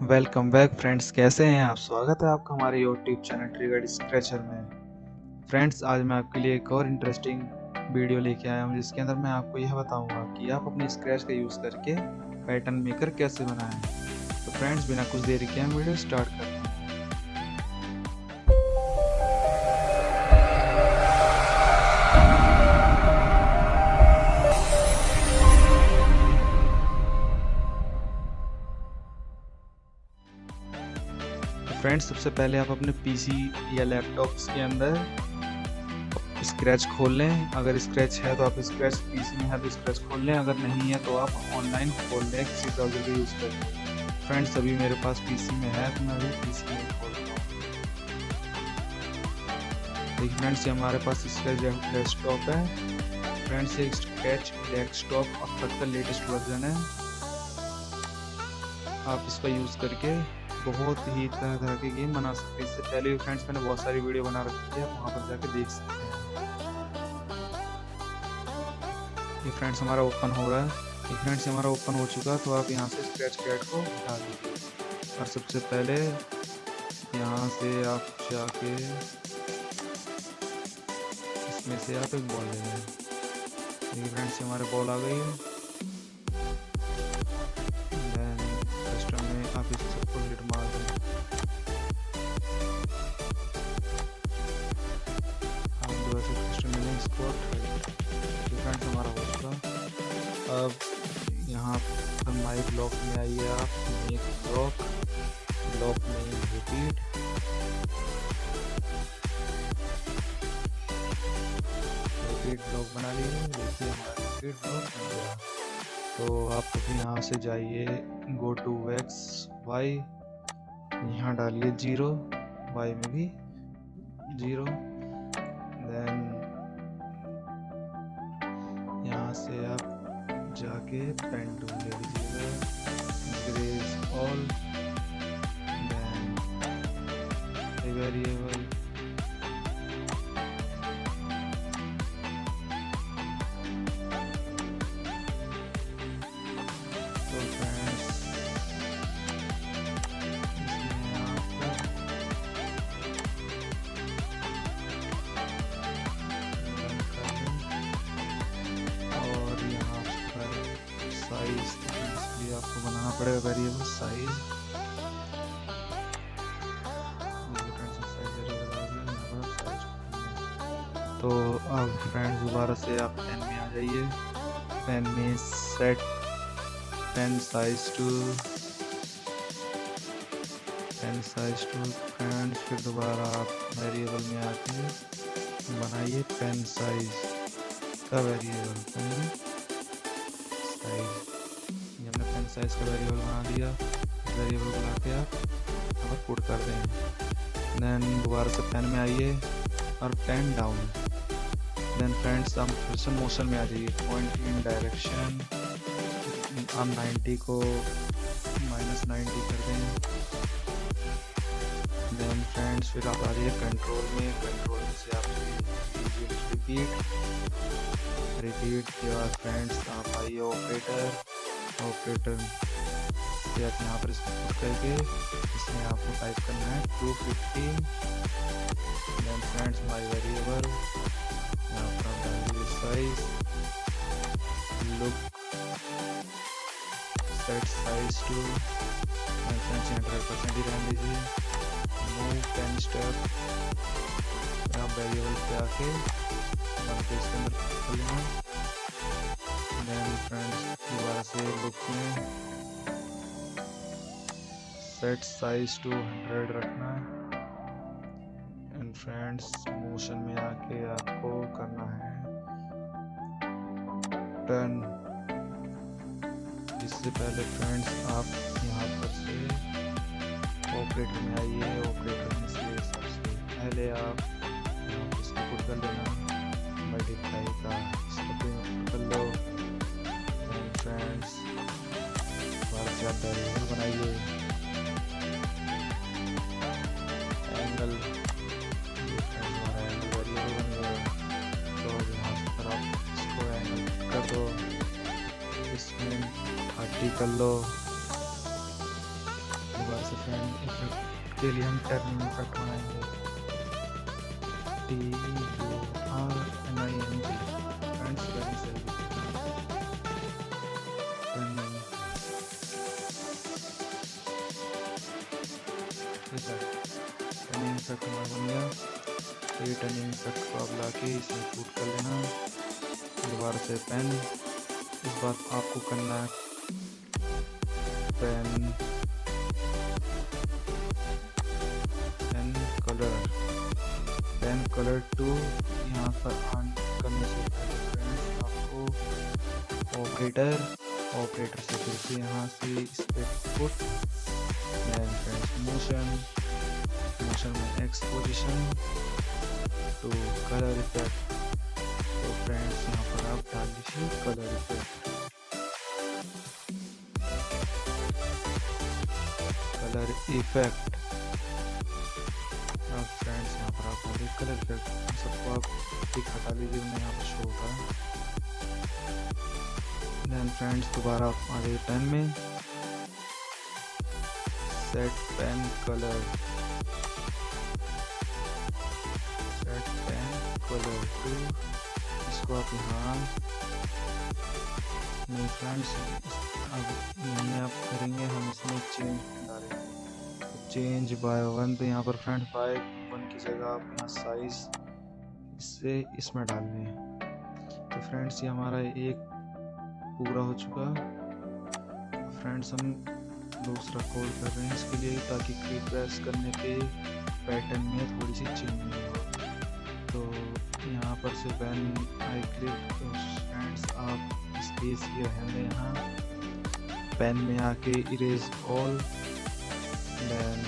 Welcome back friends, कैसे हैं आप। स्वागत है आपका हमारे यूट्यूब चैनल ट्रिगर स्क्रैचर में। फ्रेंड्स, आज मैं आपके लिए एक और इंटरेस्टिंग वीडियो लेके आया हूं, जिसके अंदर मैं आपको यह बताऊंगा कि आप अपने स्क्रैच का यूज़ करके पैटर्न मेकर कैसे बनाएं। तो फ्रेंड्स, बिना कुछ देरी के हम वीडियो स्टार्ट करते हैं। फ्रेंड्स, सबसे पहले आप अपने पीसी या लैपटॉप्स के अंदर स्क्रैच खोल लें। अगर स्क्रैच है तो आप स्क्रैच पीसी में है तो स्क्रैच खोल लें, अगर नहीं है तो आप ऑनलाइन खोल लें किसी ब्राउज़र का यूज़ करके। फ्रेंड्स, अभी मेरे पास पीसी में है तो मैं अभी पीसी में खोलता हूँ। देखिए फ्रेंड्स, ये हमारे पास स्क्रैच डेस्कटॉप है। फ्रेंड्स, ये स्क्रैच डेस्कटॉप अब तक का लेटेस्ट वर्जन है। आप इसका यूज़ करके बहुत ही तरह तरह के गेम बना सकते हैं। इससे पहले भी फ्रेंड्स मैंने बहुत सारी वीडियो बना रखी है, आप वहाँ पर जाके देख सकते हैं। ये फ्रेंड्स हमारा ओपन हो रहा है। ये फ्रेंड्स हमारा ओपन हो चुका है, तो आप यहाँ से स्क्रैच पैड को उठा लीजिए और सबसे पहले यहाँ से आप जाके इसमें से आप एक बॉल ले लें। देखिए फ्रेंड्स, हमारे बॉल आ गई है। देन कस्टम में आप इस सबको हिट मार दें। हम दोबारा से कस्टम में इसको फ्रेंड्स हमारा हो चुका। अब यहाँ पर माई ब्लॉक में आइए, आप मेक ब्लॉक में रिपीट। ब्लॉक बना लिए। देखिए हमारा रिपीट ब्लॉक बन गया। तो आप अभी यहाँ से जाइए, गो टू एक्स वाई, यहाँ डालिए 0, वाई में भी 0। देन यहाँ से आप जाके पेन टूल ले लीजिएगा, ग्रेस ऑल, देन वेरिएबल, तो फ्रेंड्स और यहाँ पर साइज इसलिए आपको बनाना पड़ेगा वेरिएबल साइज। तो अब फ्रेंड्स दोबारा से आप पेन में आ जाइए, पेन में set pen size to friends. फिर दोबारा आप वेरिएबल में आके बनाइए पेन साइज का वेरिएबल, पेन साइज। ये हमने पेन साइज का वेरिएबल बना दिया। वेरिएबल बना के आप यहाँ पर पुट कर दें। देन दोबारा से पेन में आइए और पेन डाउन। देन फ्रेंड्स हम फिर से मोशन में आ जाइए, पॉइंट इन डायरेक्शन, हम 90 को -90 कर दें। देन फ्रेंड्स फिर आप आ जाइए कंट्रोल में से आप रिपीट के बाद फ्रेंड्स आप आइए ऑपरेटर से आप यहाँ पर इसको पुट करके इसमें आपको टाइप करना है 250। देन फ्रेंड्स माई वेरिएबल, यहाँ पर size, look set size to, friends 100% ही रहने दीजिए। मूव 10 स्टेप, यहाँ वेरिएबल पे आके इसके अंदर कर लेना। देन फ्रेंड्स दोबारा से लुक में सेट साइज टू 100 रखना है। एंड फ्रेंड्स मोशन में आके आपको करना है टर्न। इससे पहले फ्रेंड्स आप यहाँ पर से ऑपरेटर में आइए, ऑपरेटर में से सबसे पहले आप इसको पुट कर लेना, मल्टीप्लाई का इसको पुट कर लो। फ्रेंड्स दोबारा से आप वेरिएबल बनाइए, एंगल, हमारा एंगल वेरिएबल बन गया। तो यहाँ पर आप इसको एंगल कर दो, इसमें 30 कर लो। से फ्रेंड इफेक्ट के लिए हम टर्निंग इफेक्ट बनाएंगे, TURNING फ्रेंड्स, टर्निंग से टर्निंग इफेक्ट हमारा बन गया। ये टर्निंग इफेक्ट को आप लाके इसमें शूट कर लेना। दोबारा से पेन, इस बार आपको करना है पेन कलर टू। यहाँ पर ऑन करने से पहले फ्रेंड्स आपको ऑपरेटर से फिर से यहाँ से इस पे पुट, फ्रेंड्स मोशन में एक्सपोजिशन टू कलर इफेक्ट। तो फ्रेंड्स यहाँ पर आप डाल दीजिए कलर इफेक्ट, अब फ्रेंड्स यहाँ पर आप डालिए कलर इफेक्ट। सबको आप टिक हटा लीजिए, मैं यहाँ पर शो होता है। देन फ्रेंड्स दोबारा आप आ जाइए पेन में, सेट पेन कलर टू। इसको आप यहाँ नहीं फ्रेंड्स, अब नहीं आप करेंगे, हम इसमें चेंज डालेंगे, चेंज बाय 1। तो यहाँ पर फ्रेंड्स बाय 1 की जगह आप यहाँ साइज इससे इसमें डाल दें। तो फ्रेंड्स ये हमारा एक पूरा हो चुका। फ्रेंड्स हम दूसरा कोड कर रहे हैं इसके लिए, ताकि की प्रेस करने पे पैटर्न में थोड़ी सी चेंज हो। तो यहाँ पर से व्हेन आई क्लिक, तो फ्रेंड्स आप स्पेस की रहने यहाँ पेन में आके इरेज ऑल, देन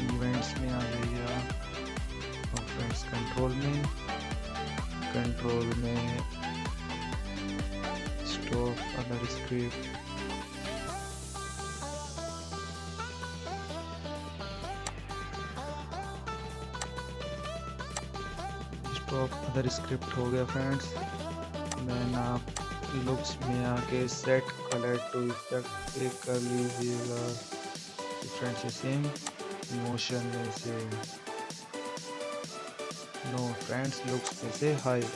इवेंट्स में आ जाइए आप, और फ्रेंड्स कंट्रोल में stop other script, other script हो गया फ्रेंड्स। देन आप लुक्स में आके set colour to effect click कर लीजिएगा। फ्रेंड्स ये सेम मोशन में से नो फ्रेंड्स, लुक्स में से हाइड,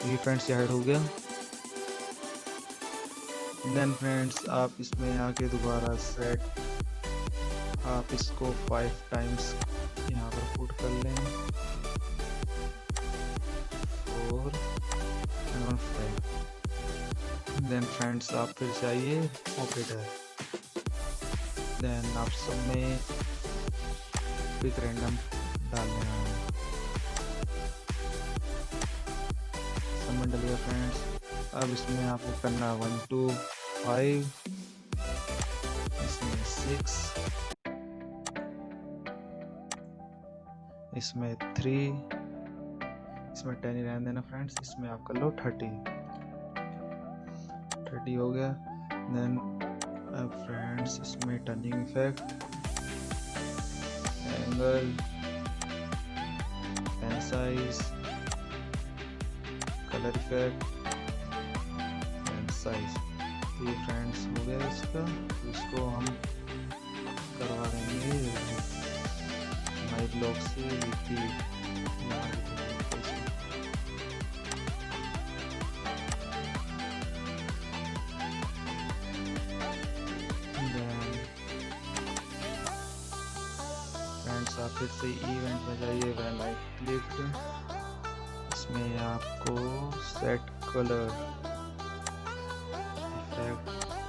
ये फ्रेंड्स ये हाइड हो गया। देन फ्रेंड्स आप इसमें आके दोबारा सेट, आप इसको 5 टाइम्स यहाँ पर पुट कर लें, 4 और 5। देन फ्रेंड्स आप फिर से आइए ऑपरेटर, देन आप सब में क्विक रैंडम डाल लेना है, सब में डलिए फ्रेंड्स। अब इसमें आपको करना 1 2 5, इसमें 6, इसमें 3, इसमें 10 ही रहने देना फ्रेंड्स। इसमें आप कर लो 30 हो गया। देन अब फ्रेंड्स इसमें turning effect, angle, pen size, colour effect, pen size, ये फ्रेंड्स हो गया इसका। इसको हम करवा देंगे माई ब्लॉक से रिपीट। आप फिर से इवेंट में जाइए, व्हेन आई क्लिक, इसमें आपको सेट कलर इफेक्ट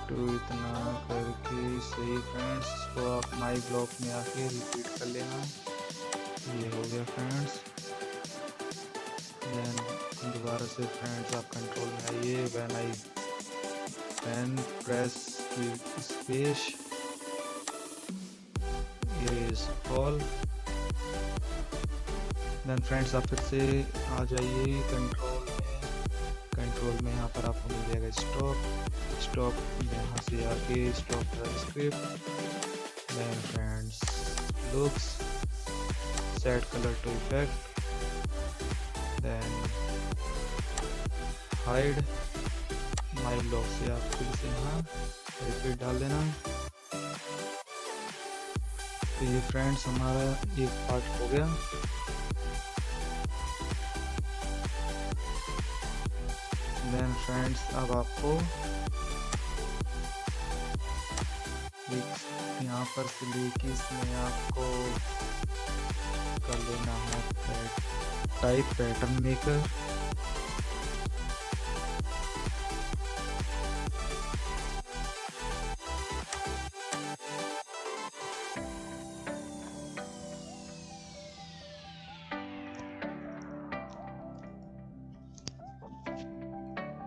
टू इतना करके सही फ्रेंड्स, इसको आप माई ब्लॉक में आके रिपीट कर लेना। ये हो गया फ्रेंड्स। देन दोबारा से फ्रेंड्स आप कंट्रोल में आइए, when I pen press key space erase all. Then friends आप फिर से आ जाइए कंट्रोल में यहाँ पर आपको मिल जाएगा स्टॉप, यहाँ से आके stop the script. Then friends looks, set colour to effect, then hide, my block से आप फिर से यहाँ रिपीट डाल देना। तो ये फ्रेंड्स हमारा एक पार्ट हो गया। देन फ्रेंड्स अब आपको यहाँ पर से लेके इसमें आपको कर लेना है टाइप पैटर्न मेकर।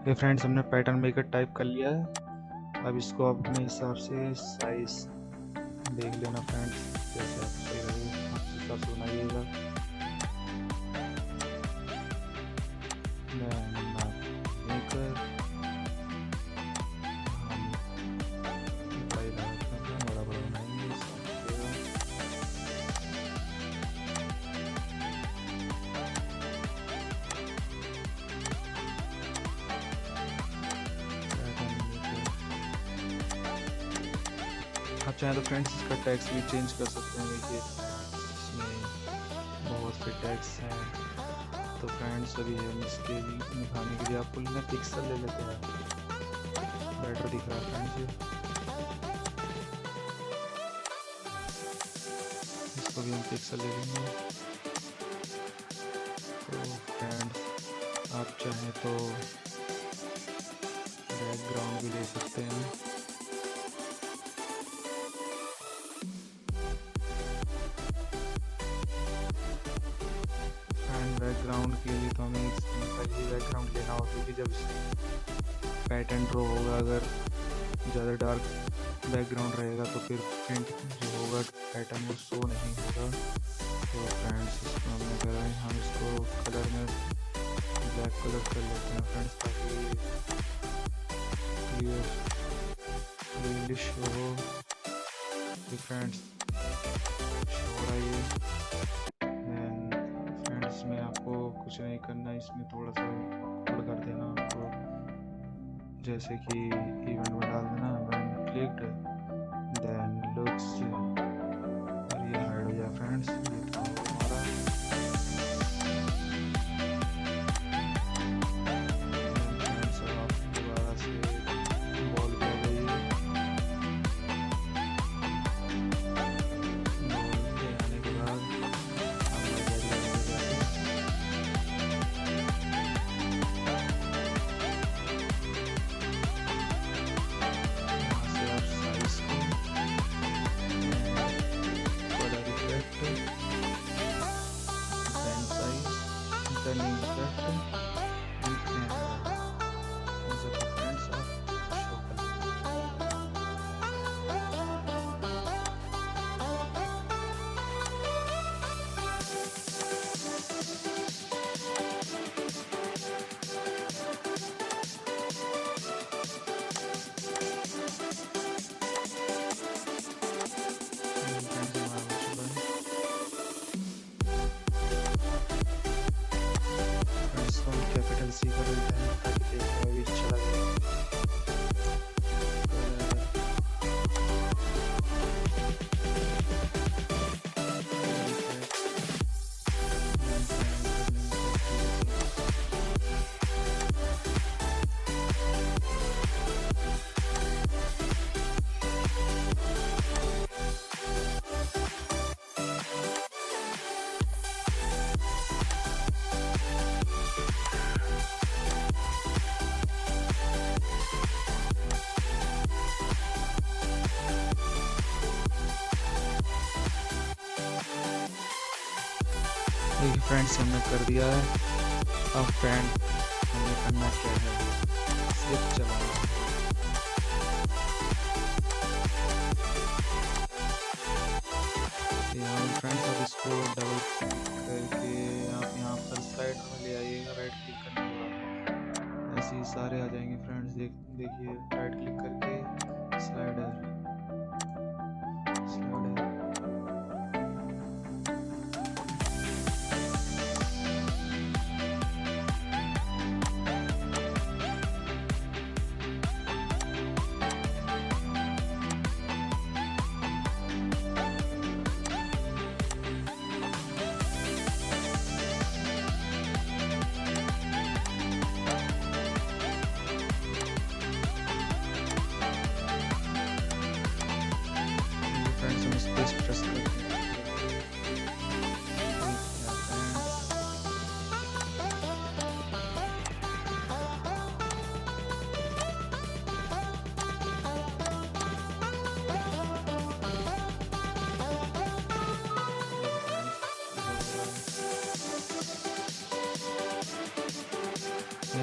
ये फ्रेंड्स हमने पैटर्न मेकर टाइप कर लिया है। अब इसको अपने हिसाब से साइज देख लेना फ्रेंड्स, जैसे आप सही लगे आप हिसाब से बनाइएगा। बड़ा बड़ा बनाएंगे आप चाहें तो फ्रेंड्स इसका टैक्स भी चेंज कर सकते हैं। देखिए इसमें बहुत से टैक्स हैं, तो फ्रेंड्स अभी हम इसके दिखाने के लिए आपको लेना पिक्सल ले लेते हैं, बेटर दिख रहा है फ्रेंड्स। इसको भी हम पिक्सल ले लेंगे। तो फ्रेंड्स आप चाहें तो बैकग्राउंड भी ले सकते हैं। बैकग्राउंड के लिए तो हमें एक सिंपल ही बैकग्राउंड लेना होगा, क्योंकि जब पैटर्न ड्रॉ होगा अगर ज़्यादा डार्क बैकग्राउंड रहेगा तो फिर प्रिंट जो होगा पैटर्न वो शो नहीं होगा। तो फ्रेंड्स इसको हमने करा है, हम इसको कलर में ब्लैक कलर कर लेते हैं फ्रेंड्स, ताकि क्लियर इंग्लिश हो। फ्रेंड्स शो रहा है। इसमें आपको कुछ नहीं करना, इसमें थोड़ा सा कट कर देना आपको, जैसे कि इवेंट में डाल देना व्हेन क्लिक्ड देन लुक्स, और ये हाइड हो जाए फ्रेंड्स। ये काम हमारा आप दोबारा से बॉल कर देइए। बॉल के आने के बाद कैपिटल सी कर देते हैं ताकि देखने में भी अच्छा लगे। देखिए फ्रेंड्स हमने कर दिया है। अब फ्रेंड हमें करना क्या है, सिर्फ चलाना है। यहाँ फ्रेंड्स अब इसको डबल क्लिक करके आप यहाँ पर स्लाइडर में ले आइएगा। राइट क्लिक करने के बाद ऐसे ही सारे आ जाएंगे फ्रेंड्स। देखिए राइट क्लिक करके स्लाइडर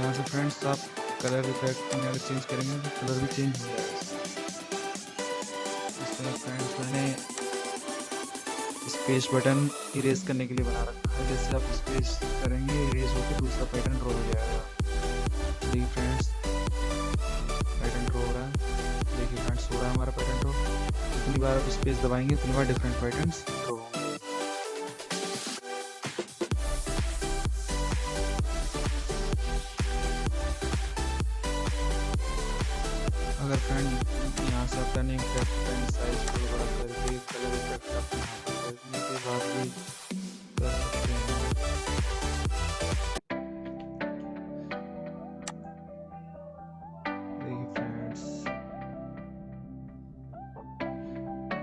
यहाँ से फ्रेंड्स आप कलर इफेक्ट में अगर चेंज करेंगे तो कलर भी चेंज हो जाएगा। इसमें फ्रेंड्स मैंने स्पेस बटन इरेज करने के लिए बना रखा है। जैसे आप स्पेस करेंगे इरेज होकर दूसरा पैटर्न ड्रॉ हो जाएगा। देखिए फ्रेंड्स पैटर्न ड्रॉ हो रहा है। देखिए फ्रेंड्स हो रहा है हमारा पैटर्न ड्रॉ। जितनी बार आप स्पेस दबाएंगे उतनी बार डिफरेंट पैटर्न्स ड्रॉ होंगे। अगर फ्रेंड यहाँ से आप टर्निंग इफेक्ट पेन साइज को बड़ा करके कलर इफेक्ट करने के बाद भी कर सकते हैं। देखिए फ्रेंड्स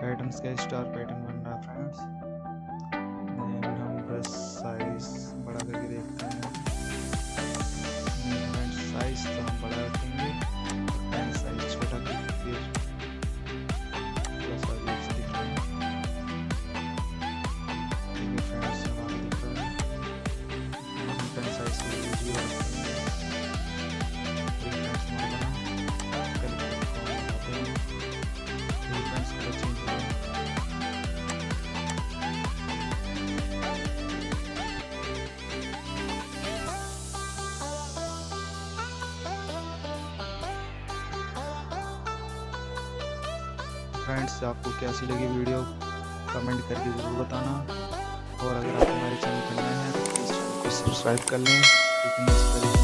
पैटर्न्स का स्टार पैटर्न बन रहा है फ्रेंड्स। देन हम ब्रश साइज बड़ा करके देखते हैं। फ्रेंड्स साइज तो हम बड़ा रखेंगे, पेन साइज छोटा करके फिर थोड़ा सा रीच दिख रहा है। देखिए फ्रेंड्स हमारा दिख रहा है। हम पेन साइज को यूज भी रखेंगे। देखिए फ्रेंड्स हमारा बना कलर दिखाते हैं। देखिए फ्रेंड्स कलर चेंज हो रहा है। फ्रेंड्स आपको कैसी लगी वीडियो कमेंट करके ज़रूर बताना। और अगर आप हमारे चैनल पर नए हैं तो प्लीज़ चैनल को सब्सक्राइब कर लें, क्योंकि इस तरीके